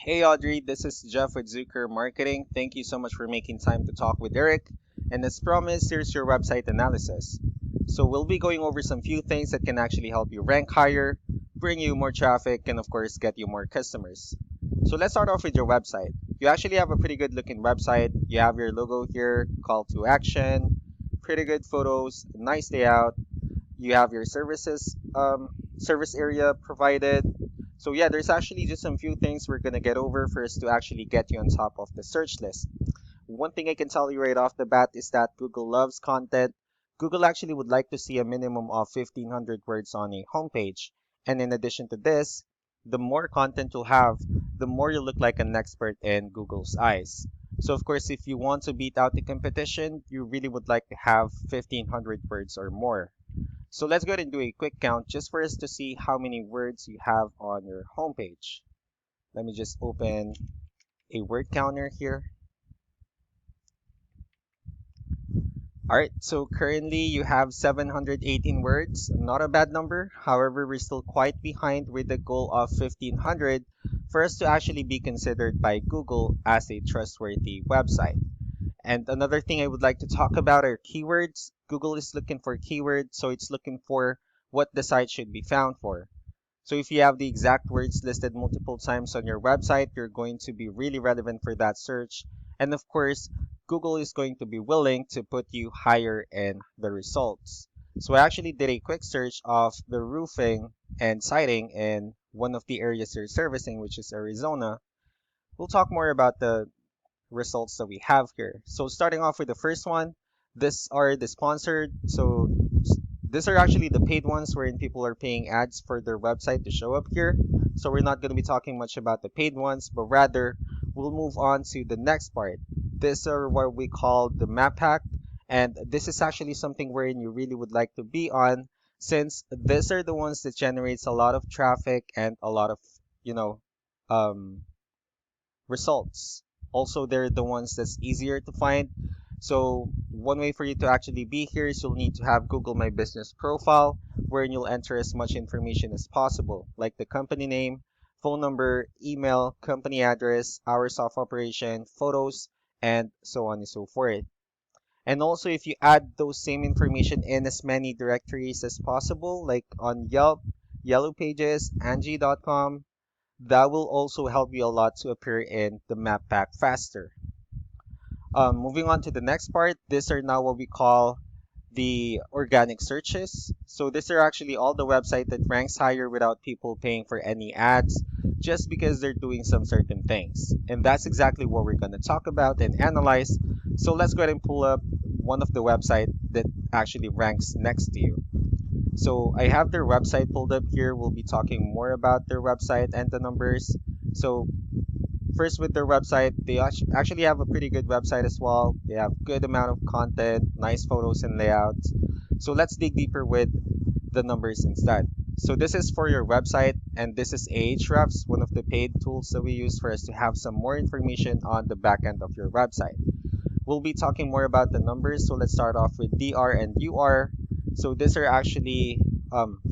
Hey Audrey, this is Jeff with Zucker Marketing. Thank you so much for making time to talk with Eric. And as promised, here's your website analysis. So we'll be going over some few things that can actually help you rank higher, bring you more traffic, and of course get you more customers. So let's start off with your website. You actually have a pretty good looking website. You have your logo here, call to action, pretty good photos, nice layout. You have your service area provided. So yeah, there's actually just some few things we're gonna get over first to actually get you on top of the search list. One thing I can tell you right off the bat is that Google loves content. Google actually would like to see a minimum of 1500 words on a homepage. And in addition to this, the more content you'll have, the more you look like an expert in Google's eyes. So of course, if you want to beat out the competition, you really would like to have 1500 words or more. So let's go ahead and do a quick count just for us to see how many words you have on your homepage. Let me just open a word counter here. All right, so currently you have 718 words. Not a bad number. However, we're still quite behind with the goal of 1500 for us to actually be considered by Google as a trustworthy website. And another thing I would like to talk about are keywords. Google is looking for keywords, so it's looking for what the site should be found for. So if you have the exact words listed multiple times on your website, you're going to be really relevant for that search. And of course, Google is going to be willing to put you higher in the results. So I actually did a quick search of the roofing and siding in one of the areas you're servicing, which is Arizona. We'll talk more about the results that we have here. So starting off with the first one, these are the sponsored. So these are actually the paid ones wherein people are paying ads for their website to show up here. So we're not going to be talking much about the paid ones, but rather we'll move on to the next part. These are what we call the map hack. And this is actually something wherein you really would like to be on since these are the ones that generates a lot of traffic and a lot of, you know, um, results. Also, they're the ones that's easier to find. So one way for you to actually be here is you'll need to have Google My Business profile, wherein you'll enter as much information as possible, like the company name, phone number, email, company address, hours of operation, photos, and so on and so forth. And also, if you add those same information in as many directories as possible, like on Yelp, Yellow Pages, Angie.com, that will also help you a lot to appear in the map pack faster. Moving on to the next part, these are now what we call the organic searches. So these are actually all the website that ranks higher without people paying for any ads just because they're doing some certain things. And that's exactly what we're going to talk about and analyze. So let's go ahead and pull up one of the website that actually ranks next to you. So I have their website pulled up here. We'll be talking more about their website and the numbers. So first with their website, they actually have a pretty good website as well. They have good amount of content, nice photos and layouts. So let's dig deeper with the numbers instead. So this is for your website and this is Ahrefs, one of the paid tools that we use for us to have some more information on the back end of your website. We'll be talking more about the numbers. So let's start off with DR and UR. So these are actually,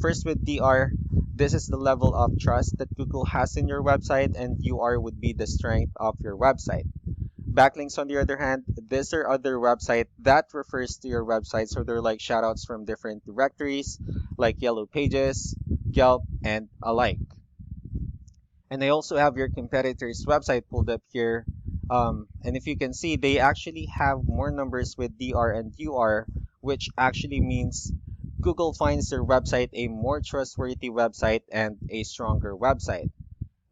first with DR, this is the level of trust that Google has in your website, and UR would be the strength of your website. Backlinks, on the other hand, these are other website that refers to your website. So they're like shoutouts from different directories like Yellow Pages, Yelp, and alike. And I also have your competitor's website pulled up here. And if you can see, they actually have more numbers with DR and UR, which actually means Google finds their website a more trustworthy website and a stronger website.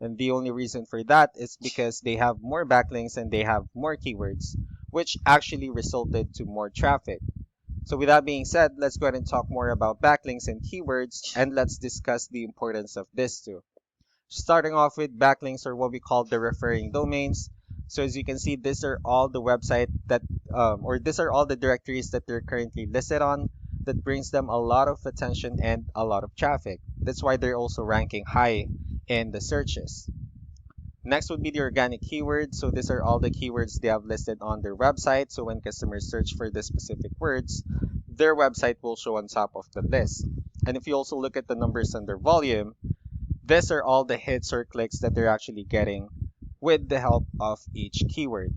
And the only reason for that is because they have more backlinks and they have more keywords, which actually resulted to more traffic. So with that being said, let's go ahead and talk more about backlinks and keywords, and let's discuss the importance of this too. Starting off with backlinks or what we call the referring domains. So as you can see, these are all the website that, or these are all the directories that they're currently listed on that brings them a lot of attention and a lot of traffic. That's why they're also ranking high in the searches. Next would be the organic keywords. So these are all the keywords they have listed on their website. So when customers search for the specific words, their website will show on top of the list. And if you also look at the numbers under volume, these are all the hits or clicks that they're actually getting with the help of each keyword.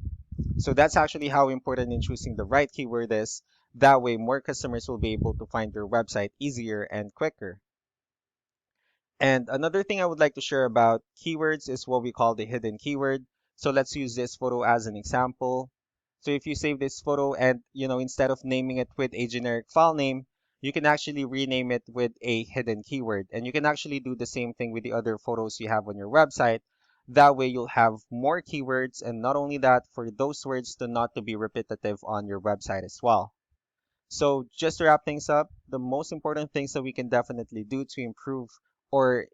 So that's actually how important in choosing the right keyword is. That way, more customers will be able to find your website easier and quicker. And another thing I would like to share about keywords is what we call the hidden keyword. So let's use this photo as an example. So if you save this photo and, instead of naming it with a generic file name, you can actually rename it with a hidden keyword. And you can actually do the same thing with the other photos you have on your website. That way you'll have more keywords, and not only that, for those words to not to be repetitive on your website as well. So just to wrap things up, the most important things that we can definitely do to improve or,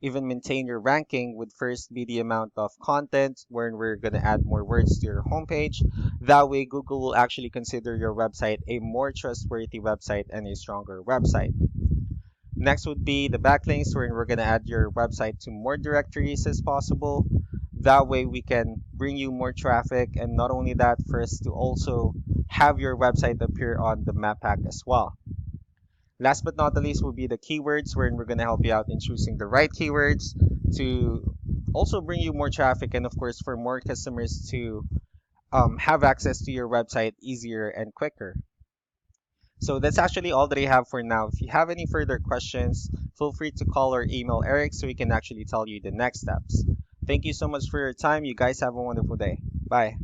even maintain your ranking would first be the amount of content where we're going to add more words to your homepage. That way, Google will actually consider your website a more trustworthy website and a stronger website. Next would be the backlinks, where we're going to add your website to more directories as possible. That way we can bring you more traffic, and not only that, for us to also have your website appear on the map pack as well. Last but not the least will be the keywords, wherein we're going to help you out in choosing the right keywords to also bring you more traffic, and of course for more customers to have access to your website easier and quicker. So that's actually all that I have for now. If you have any further questions, feel free to call or email Eric so he can actually tell you the next steps. Thank you so much for your time. You guys have a wonderful day. Bye.